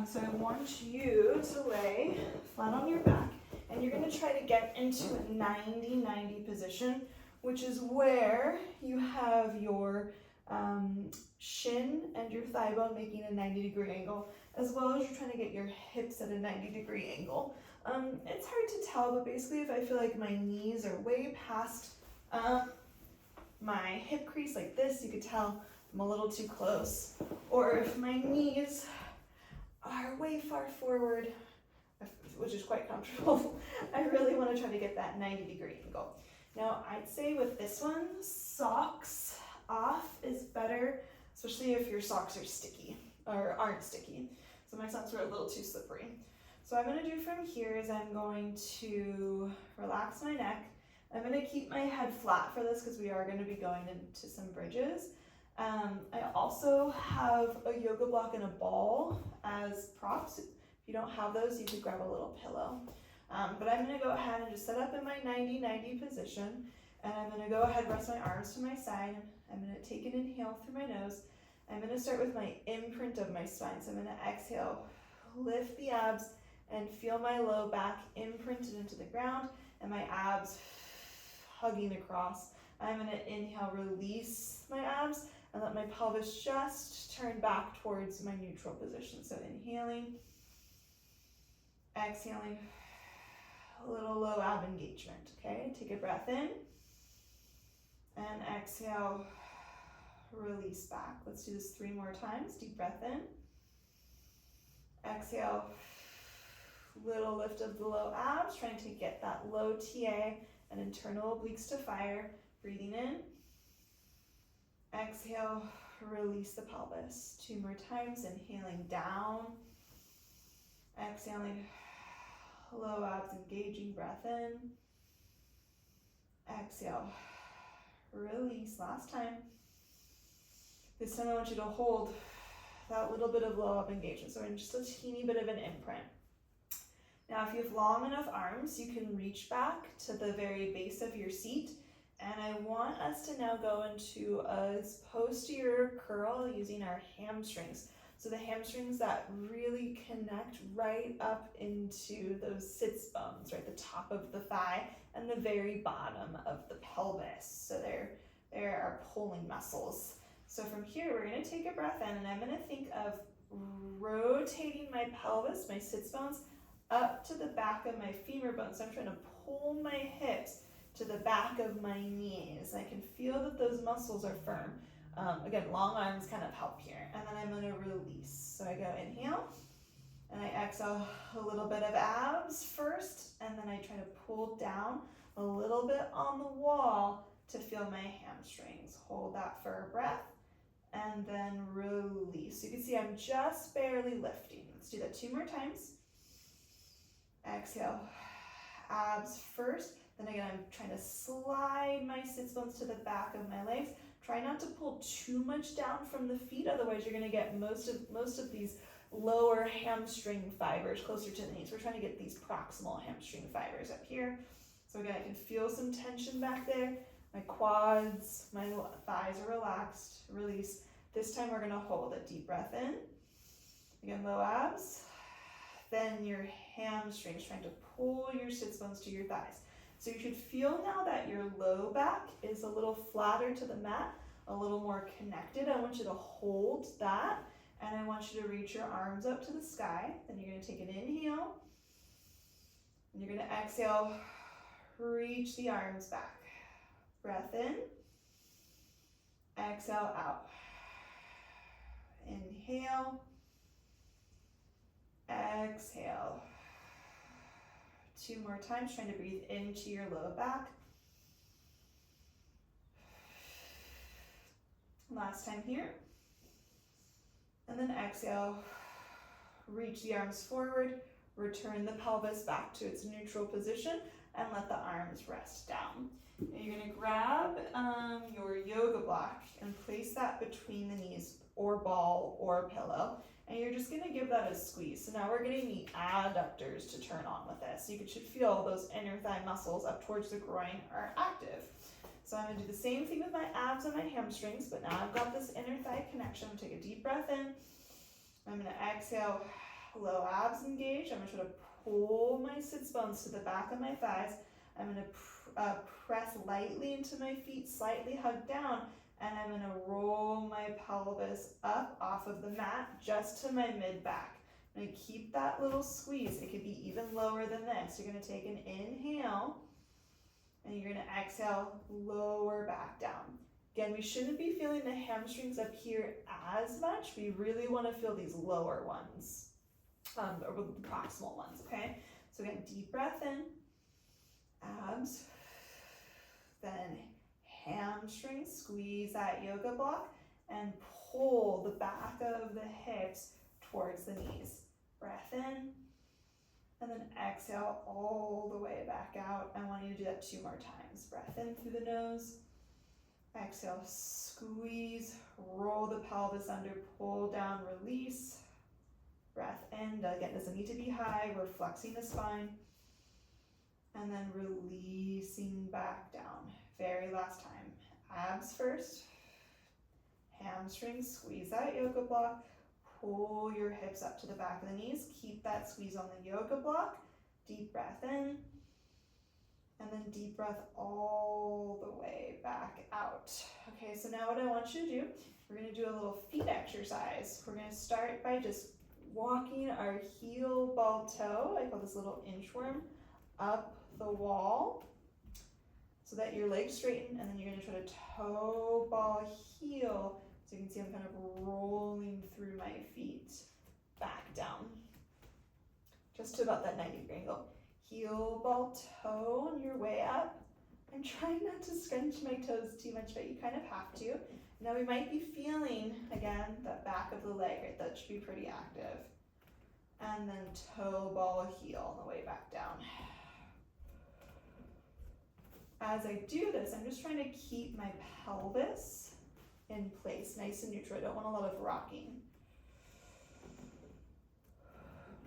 So I want you to lay flat on your back, and you're going to try to get into a 90-90 position, which is where you have your shin and your thigh bone making a 90-degree angle, as well as you're trying to get your hips at a 90-degree angle. It's hard to tell, but basically if I feel like my knees are way past my hip crease like this, you could tell I'm a little too close. Or if my knees are way far forward, which is quite comfortable, I really want to try to get that 90-degree angle. Now, I'd say with this one, socks off is better, especially if your socks are sticky or aren't sticky. So my socks were a little too slippery. So what I'm going to do from here is I'm going to relax my neck. I'm going to keep my head flat for this because we are going to be going into some bridges. I also have a yoga block and a ball as props. If you don't have those, you could grab a little pillow. But I'm going to go ahead and just set up in my 90-90 position, and I'm going to go ahead and rest my arms to my side. I'm going to take an inhale through my nose. I'm going to start with my imprint of my spine. So I'm going to exhale, lift the abs, and feel my low back imprinted into the ground, and my abs hugging across. I'm going to inhale, release my abs, and let my pelvis just turn back towards my neutral position. So inhaling, exhaling, a little low ab engagement, okay? Take a breath in, and exhale, release back. Let's do this 3 more times. Deep breath in, exhale, little lift of the low abs, trying to get that low TA and internal obliques to fire. Breathing in, exhale, release the pelvis. 2 more times, inhaling down, exhaling, low abs engaging, breath in, exhale, release. Last time. This time I want you to hold that little bit of low ab engagement, so in just a teeny bit of an imprint. Now if you have long enough arms, you can reach back to the very base of your seat, and I want us to now go into a posterior curl using our hamstrings. So the hamstrings that really connect right up into those sits bones, right, the top of the thigh and the very bottom of the pelvis. So they're our pulling muscles. So from here, we're going to take a breath in, and I'm going to think of rotating my pelvis, my sits bones, up to the back of my femur bone. So I'm trying to pull my hips to the back of my knees. I can feel that those muscles are firm. Again, long arms kind of help here. And then I'm going to release. So I go inhale, and I exhale a little bit of abs first, and then I try to pull down a little bit on the wall to feel my hamstrings. Hold that for a breath, and then release. You can see I'm just barely lifting. Let's do that 2 more times. Exhale, abs first. Then again, I'm trying to slide my sits bones to the back of my legs. Try not to pull too much down from the feet, otherwise you're going to get most of these lower hamstring fibers closer to the knees. We're trying to get these proximal hamstring fibers up here. So again, I can feel some tension back there. My quads, my thighs are relaxed. Release. This time we're going to hold a deep breath in. Again, low abs. Then your hamstrings, trying to pull your sits bones to your thighs. So you should feel now that your low back is a little flatter to the mat, a little more connected. I want you to hold that, and I want you to reach your arms up to the sky. Then you're going to take an inhale, and you're going to exhale, reach the arms back. Breath in, exhale out. Inhale, exhale. 2 more times, trying to breathe into your low back. Last time here. And then exhale, reach the arms forward, return the pelvis back to its neutral position, and let the arms rest down. And you're going to grab your yoga block and place that between the knees, or ball, or pillow. And you're just going to give that a squeeze. So now we're getting the adductors to turn on with this. You should feel those inner thigh muscles up towards the groin are active. So I'm going to do the same thing with my abs and my hamstrings, but now I've got this inner thigh connection. Take a deep breath in. I'm going to exhale, low abs engaged. I'm gonna try to pull my sits bones to the back of my thighs. I'm gonna press lightly into my feet, slightly hug down, and I'm gonna roll my pelvis up off of the mat just to my mid-back. I'm gonna keep that little squeeze. It could be even lower than this. You're gonna take an inhale, and you're gonna exhale, lower back down. Again, we shouldn't be feeling the hamstrings up here as much. We really wanna feel these lower ones, or the proximal ones, okay? So again, deep breath in, abs, then hamstring, squeeze that yoga block, and pull the back of the hips towards the knees. Breath in, and then exhale all the way back out. I want you to do that 2 more times. Breath in through the nose, exhale, squeeze, roll the pelvis under, pull down, release. Breath in, again, doesn't need to be high, we're flexing the spine. And then releasing back down. Very last time. Abs first, hamstrings, squeeze that yoga block, pull your hips up to the back of the knees, keep that squeeze on the yoga block, deep breath in, and then deep breath all the way back out. Okay, so now what I want you to do, we're gonna do a little feet exercise. We're gonna start by just walking our heel, ball, toe, I call this little inchworm, up the wall so that your legs straighten, and then you're gonna try to toe, ball, heel. So you can see I'm kind of rolling through my feet back down, just to about that 90-degree angle. Heel, ball, toe on your way up. I'm trying not to scrunch my toes too much, but you kind of have to. Now we might be feeling, again, that back of the leg, right? That should be pretty active. And then toe, ball, heel on the way back down. As I do this, I'm just trying to keep my pelvis in place, nice and neutral. I don't want a lot of rocking.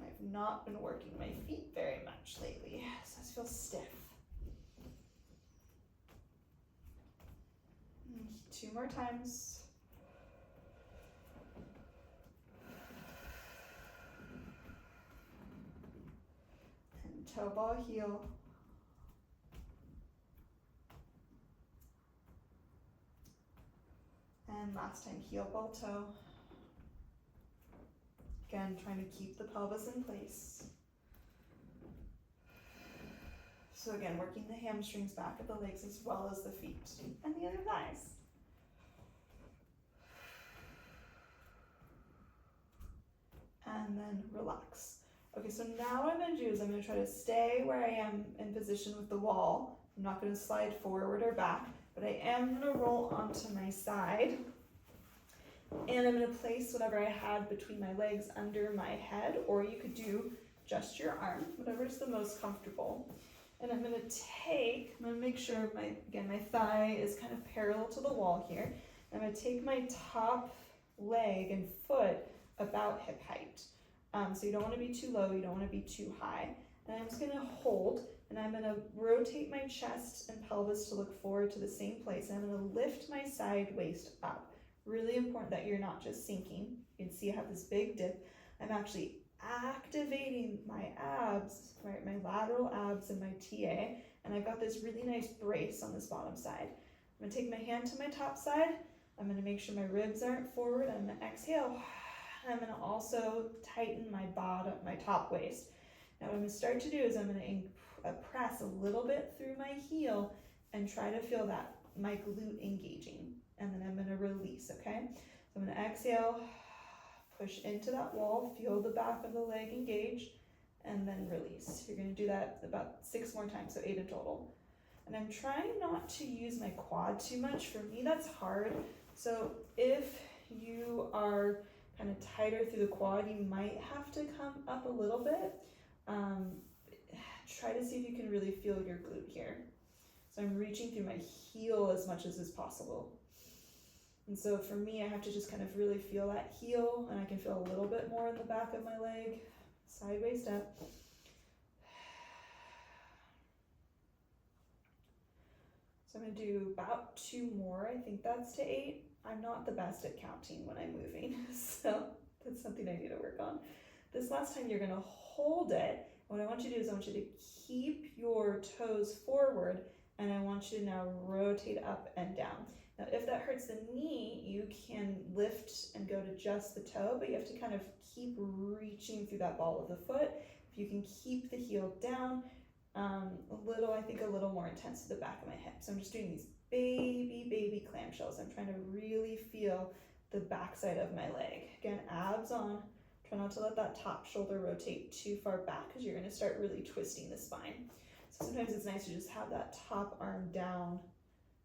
I've not been working my feet very much lately, so I feel stiff. 2 more times. And toe, ball, heel. And last time, heel, ball, toe. Again, trying to keep the pelvis in place. So again, working the hamstrings, back of the legs, as well as the feet and the other thighs. And then relax. Okay, so now what I'm gonna do is I'm gonna try to stay where I am in position with the wall. I'm not gonna slide forward or back, but I am gonna roll onto my side. And I'm gonna place whatever I had between my legs under my head, or you could do just your arm, whatever's the most comfortable. And I'm gonna make sure my thigh is kind of parallel to the wall here. I'm gonna take my top leg and foot about hip height. So you don't wanna be too low, you don't wanna be too high. And I'm just gonna hold, and I'm gonna rotate my chest and pelvis to look forward to the same place. And I'm gonna lift my side waist up. Really important that you're not just sinking. You can see I have this big dip. I'm actually activating my abs, right, my lateral abs and my TA, and I've got this really nice brace on this bottom side. I'm gonna take my hand to my top side. I'm gonna make sure my ribs aren't forward. I'm gonna exhale. I'm gonna also tighten my top waist. Now what I'm gonna start to do is I'm gonna press a little bit through my heel and try to feel that, my glute engaging. And then I'm gonna release, okay? So I'm gonna exhale, push into that wall, feel the back of the leg engage, and then release. You're gonna do that about 6 more times, so 8 in total. And I'm trying not to use my quad too much. For me, that's hard. So if you are kind of tighter through the quad, you might have to come up a little bit. Try to see if you can really feel your glute here. So I'm reaching through my heel as much as is possible. And so for me, I have to just kind of really feel that heel, and I can feel a little bit more in the back of my leg, sideways step. So I'm gonna do about 2 more. I think that's to 8. I'm not the best at counting when I'm moving, so that's something I need to work on. This last time you're gonna hold it. What I want you to do is I want you to keep your toes forward, and I want you to now rotate up and down. Now, if that hurts the knee, you can lift and go to just the toe, but you have to kind of keep reaching through that ball of the foot. If you can keep the heel down, I think a little more intense to the back of my hip. So I'm just doing these baby clamshells. I'm trying to really feel the backside of my leg. Again, abs on. Try not to let that top shoulder rotate too far back because you're going to start really twisting the spine. So sometimes it's nice to just have that top arm down.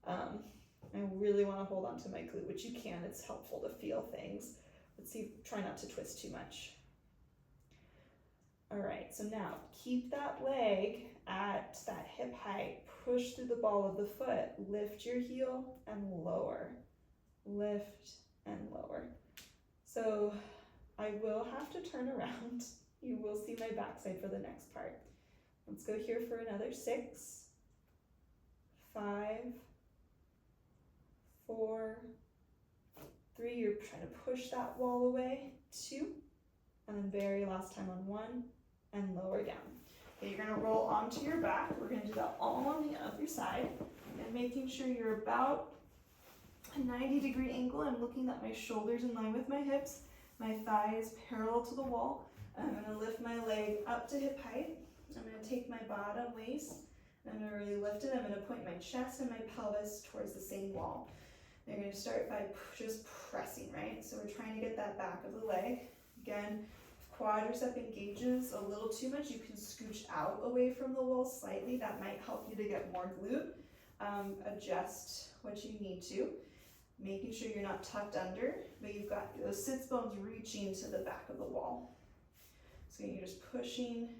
I really want to hold on to my glute, which you can. It's helpful to feel things. Let's see, try not to twist too much. All right, so now keep that leg at that hip height. Push through the ball of the foot. Lift your heel and lower. Lift and lower. So I will have to turn around. You will see my backside for the next part. Let's go here for another 6, 5, 4, 3. You're trying to push that wall away. 2, and then very last time on 1, and lower down. Okay, you're gonna roll onto your back. We're gonna do that all on the other side, and making sure you're about a 90-degree angle. I'm looking at my shoulders in line with my hips. My thigh is parallel to the wall. I'm gonna lift my leg up to hip height. I'm gonna take my bottom waist, and I'm gonna really lift it. I'm gonna point my chest and my pelvis towards the same wall. You're gonna start by just pressing, right? So we're trying to get that back of the leg. Again, if quadricep engages a little too much, you can scooch out away from the wall slightly. That might help you to get more glute. Adjust what you need to. Making sure you're not tucked under, but you've got those sits bones reaching to the back of the wall. So you're just pushing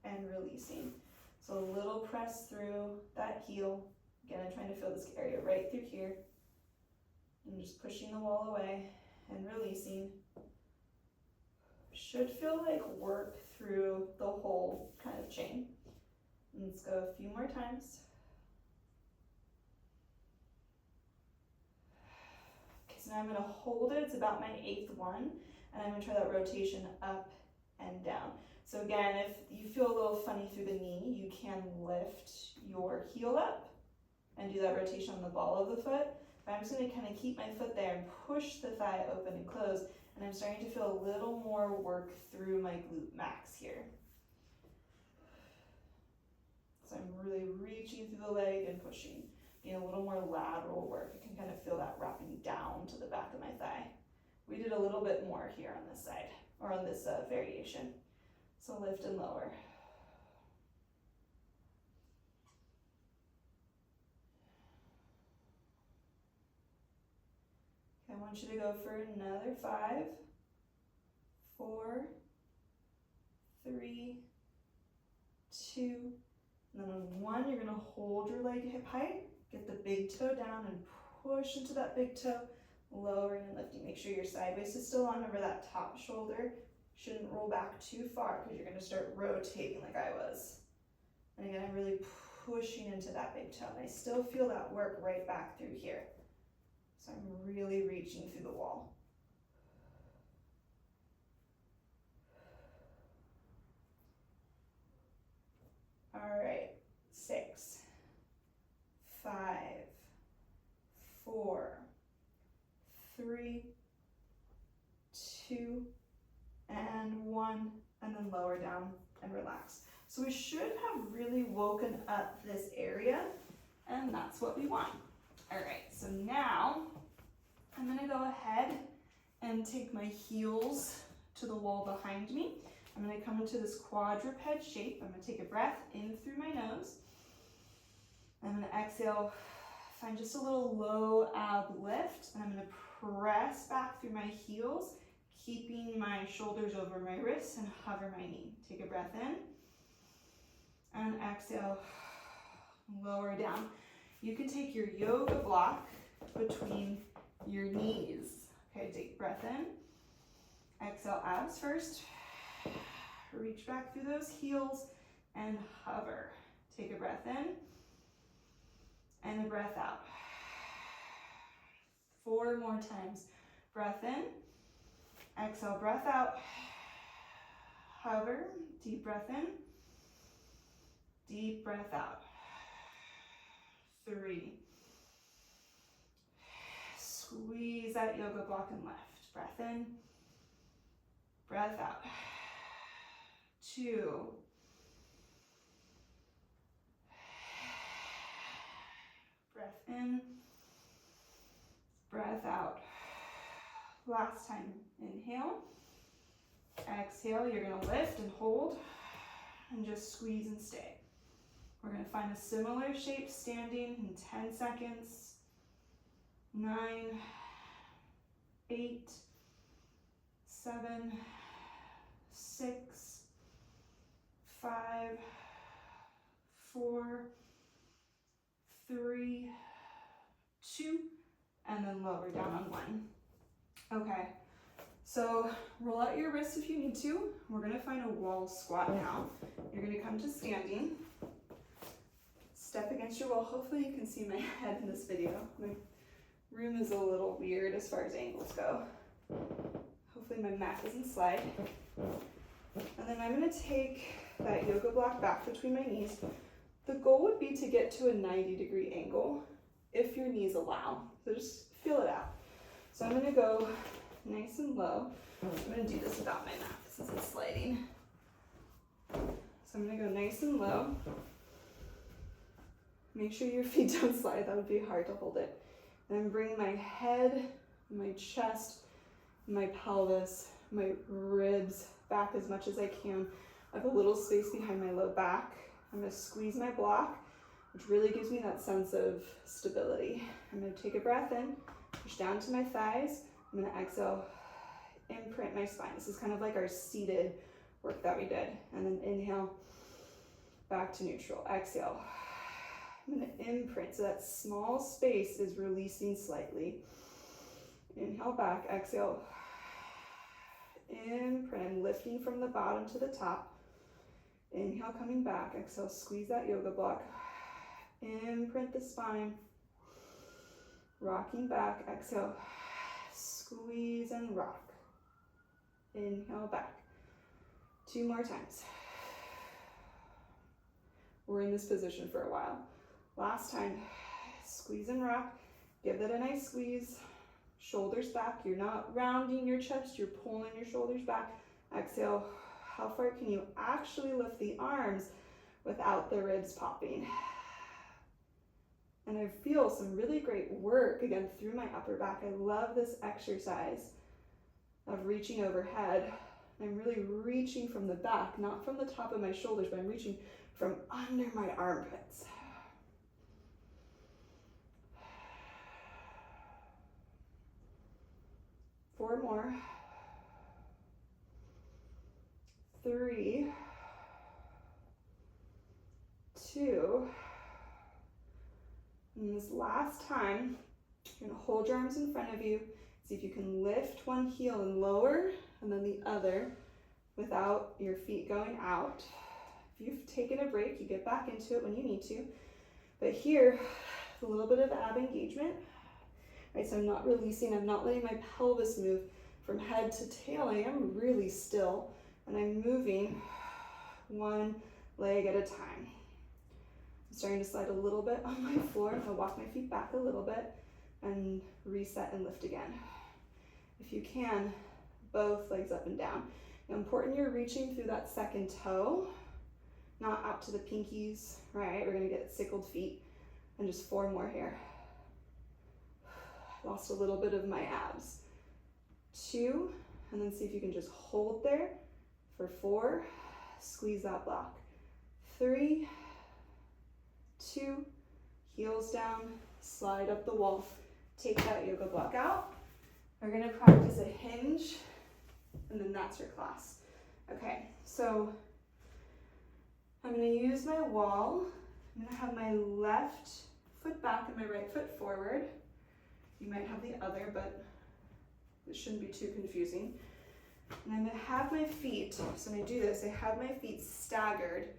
and releasing. So a little press through that heel. Again, I'm trying to feel this area right through here. And just pushing the wall away and releasing. Should feel like work through the whole kind of chain. And let's go a few more times. So now I'm going to hold it. It's about my 8th one, and I'm going to try that rotation up and down. So again, if you feel a little funny through the knee, you can lift your heel up and do that rotation on the ball of the foot. But I'm just going to kind of keep my foot there and push the thigh open and close, and I'm starting to feel a little more work through my glute max here. So I'm really reaching through the leg and pushing. A little more lateral work. I can kind of feel that wrapping down to the back of my thigh. We did a little bit more here on this side, or on this variation. So lift and lower. Okay, I want you to go for another 5, 4, 3, 2, and then on 1, you're going to hold your leg hip height. Get the big toe down and push into that big toe, lowering and lifting. Make sure your side waist is still on. Remember that top shoulder shouldn't roll back too far because you're going to start rotating like I was. And again, I'm really pushing into that big toe. And I still feel that work right back through here. So I'm really reaching through the wall. All right, 6, 5, 4, 3, 2, and 1, and then lower down and relax. So we should have really woken up this area, and that's what we want. All right, so now I'm gonna go ahead and take my heels to the wall behind me. I'm gonna come into this quadruped shape. I'm gonna take a breath in through my nose. I'm gonna exhale, find just a little low ab lift, and I'm gonna press back through my heels, keeping my shoulders over my wrists and hover my knee. Take a breath in, and exhale, lower down. You can take your yoga block between your knees. Okay, take a breath in, exhale abs first, reach back through those heels and hover. Take a breath in and a breath out. 4 more times. Breath in, exhale, breath out, Hover, deep breath in, deep breath out. 3. Squeeze that yoga block and lift. Breath in, breath out. 2. Breath in, breath out. Last time, inhale. Exhale, you're gonna lift and hold and just squeeze and stay. We're gonna find a similar shape standing in 10 seconds. 9, 8, 7, 6, 5, 4, 3, 2, and then lower down on 1. Okay, so roll out your wrists if you need to. We're gonna find a wall squat now. You're gonna come to standing. Step against your wall. Hopefully you can see my head in this video. My room is a little weird as far as angles go. Hopefully my mat doesn't slide. And then I'm gonna take that yoga block back between my knees. The goal would be to get to a 90-degree angle if your knees allow. So just feel it out. So I'm gonna go nice and low. I'm gonna do this without my mat since it's sliding. So I'm gonna go nice and low. Make sure your feet don't slide, that would be hard to hold it. And I'm bringing my head, my chest, my pelvis, my ribs back as much as I can. I have a little space behind my low back. I'm gonna squeeze my block, which really gives me that sense of stability. I'm gonna take a breath in, push down to my thighs. I'm gonna exhale, imprint my spine. This is kind of like our seated work that we did. And then inhale, back to neutral. Exhale. I'm gonna imprint, so that small space is releasing slightly. Inhale back, exhale. Imprint, I'm lifting from the bottom to the top. Inhale, coming back, exhale, squeeze that yoga block. Imprint the spine. Rocking back, exhale. Squeeze and rock. Inhale back. 2 more times. We're in this position for a while. Last time, squeeze and rock. Give that a nice squeeze. Shoulders back. You're not rounding your chest, you're pulling your shoulders back. Exhale. How far can you actually lift the arms without the ribs popping? And I feel some really great work again through my upper back. I love this exercise of reaching overhead. I'm really reaching from the back, not from the top of my shoulders, but I'm reaching from under my armpits. Four more. 3, 2, and this last time, you're gonna hold your arms in front of you. See if you can lift one heel and lower, and then the other without your feet going out. If you've taken a break, you get back into it when you need to. But here, a little bit of ab engagement. Right, so I'm not releasing, I'm not letting my pelvis move from head to tail. I am really still, and I'm moving one leg at a time. I'm starting to slide a little bit on my floor. I'm gonna walk my feet back a little bit and reset and lift again. If you can, both legs up and down. Now, important you're reaching through that second toe, not out to the pinkies, right? We're gonna get sickled feet, and just 4 more here. Lost a little bit of my abs. 2, and then see if you can just hold there for 4. Squeeze that block. 3, 2, heels down, slide up the wall. Take that yoga block out. We're gonna practice a hinge, and then that's your class. Okay, so I'm gonna use my wall. I'm gonna have my left foot back and my right foot forward. You might have the other, but it shouldn't be too confusing. And I'm gonna have my feet, so when I do this, I have my feet staggered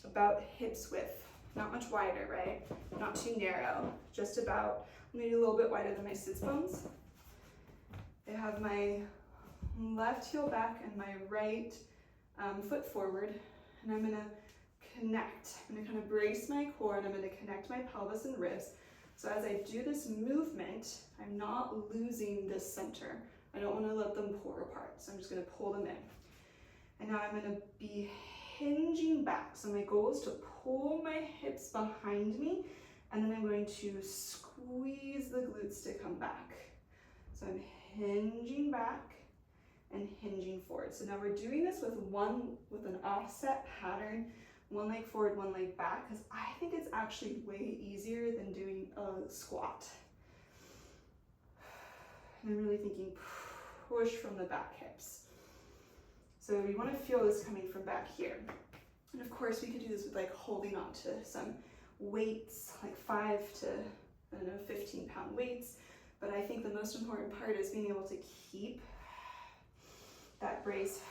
about hips width. Not much wider, right? Not too narrow, just about, maybe a little bit wider than my sits bones. I have my left heel back and my right foot forward, and I'm gonna connect. I'm gonna kind of brace my core, and I'm gonna connect my pelvis and ribs. So as I do this movement, I'm not losing this center. I don't want to let them pour apart, so I'm just going to pull them in. And now I'm going to be hinging back. So my goal is to pull my hips behind me, and then I'm going to squeeze the glutes to come back. So I'm hinging back and hinging forward. So now we're doing this with an offset pattern, one leg forward, one leg back, because I think it's actually way easier than doing a squat. And I'm really thinking push from the back hips. So you want to feel this coming from back here. And of course we could do this with like holding on to some weights, like 5 to, 15-pound weights. But I think the most important part is being able to keep that brace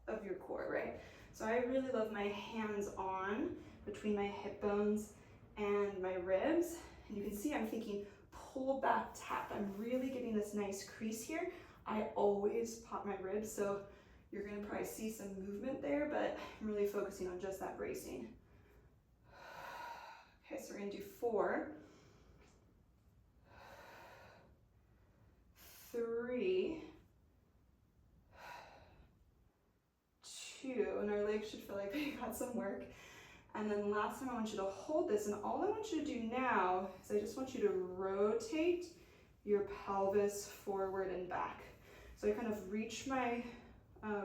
of your core, right? So I really love my hands on between my hip bones and my ribs. And you can see I'm thinking pull back tap. I'm really getting this nice crease here. I always pop my ribs, so you're gonna probably see some movement there, but I'm really focusing on just that bracing. Okay, so we're gonna do 4, 3, 2, and our legs should feel like we got some work. And then last time I want you to hold this, and all I want you to do now is I just want you to rotate your pelvis forward and back. So I kind of reach my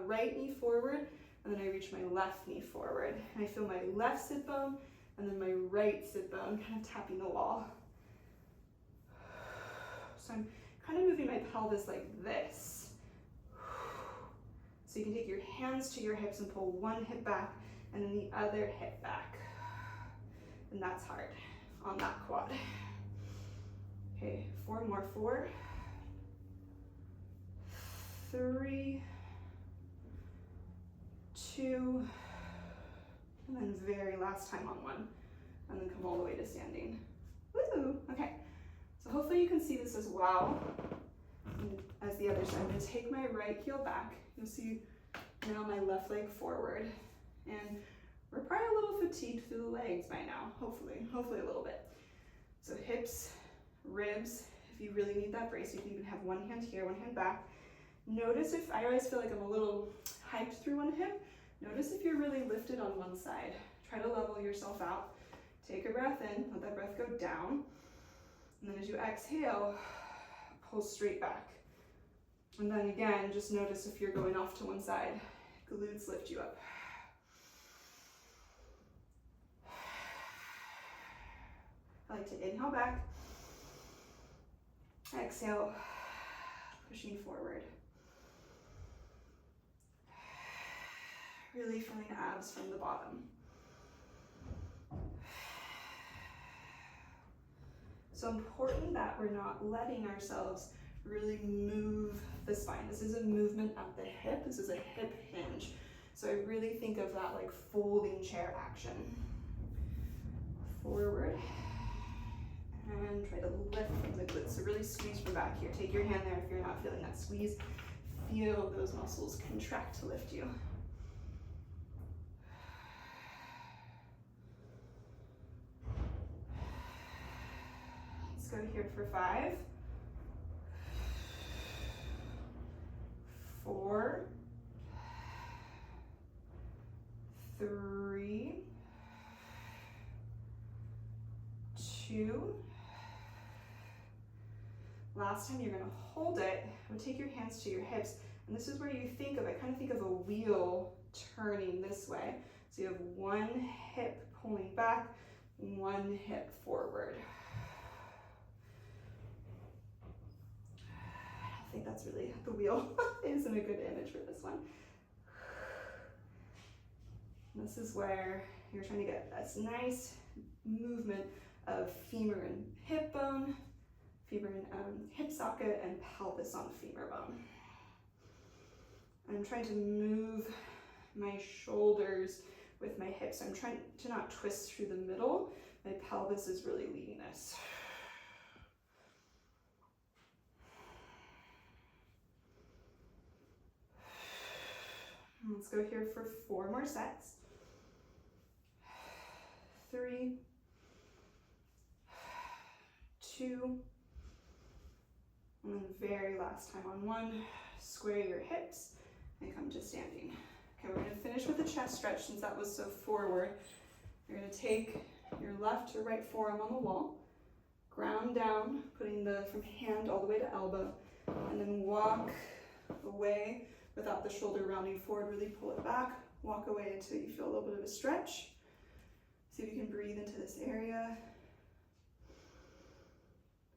right knee forward, and then I reach my left knee forward. And I feel my left sit bone and then my right sit bone kind of tapping the wall. So I'm kind of moving my pelvis like this. So you can take your hands to your hips and pull one hip back and then the other hip back. And that's hard on that quad. Okay, 4 more. 4, 3, 2, and then very last time on 1, and then come all the way to standing. Woo! Okay, so hopefully you can see this as well as the other side. I'm going to take my right heel back. You'll see now my left leg forward, and we're probably a little fatigued through the legs by now, hopefully a little bit. So hips, ribs, if you really need that brace, you can even have one hand here, one hand back. Notice if, I always feel like I'm a little hyped through one hip, notice if you're really lifted on one side. Try to level yourself out. Take a breath in, let that breath go down. And then as you exhale, pull straight back. And then again, just notice if you're going off to one side. Glutes lift you up. I like to inhale back, exhale, pushing forward. Really feeling abs from the bottom. So important that we're not letting ourselves really move the spine. This is a movement at the hip. This is a hip hinge. So I really think of that like folding chair action. Forward. And try to lift from the glutes. So really squeeze from back here. Take your hand there if you're not feeling that squeeze. Feel those muscles contract to lift you. Let's go here for 5, 4, 3, 2. Last time, you're going to hold it. I'm going to take your hands to your hips, and this is where you think of, I kind of think of a wheel turning this way. So you have one hip pulling back, one hip forward. I think that's really, the wheel isn't a good image for this one. And this is where you're trying to get this nice movement of femur and hip bone, femur and hip socket, and pelvis on femur bone. I'm trying to move my shoulders with my hips. I'm trying to not twist through the middle. My pelvis is really leading this. Let's go here for 4 more sets. 3, 2, and then very last time on 1, square your hips and come to standing. Okay, we're gonna finish with a chest stretch since that was so forward. You're gonna take your left or right forearm on the wall, ground down, putting the from hand all the way to elbow, and then walk away without the shoulder rounding forward. Really pull it back, walk away until you feel a little bit of a stretch. See if you can breathe into this area.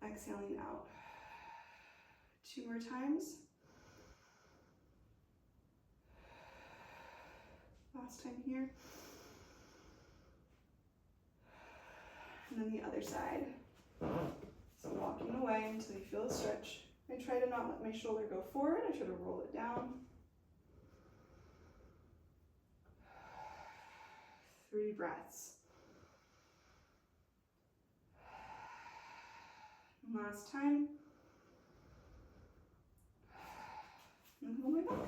Exhaling out. 2 more times. Last time here. And then the other side. So walking away until you feel a stretch. I try to not let my shoulder go forward. I try to roll it down. 3 breaths. And last time. And all the way back.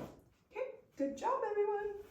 Okay, good job everyone.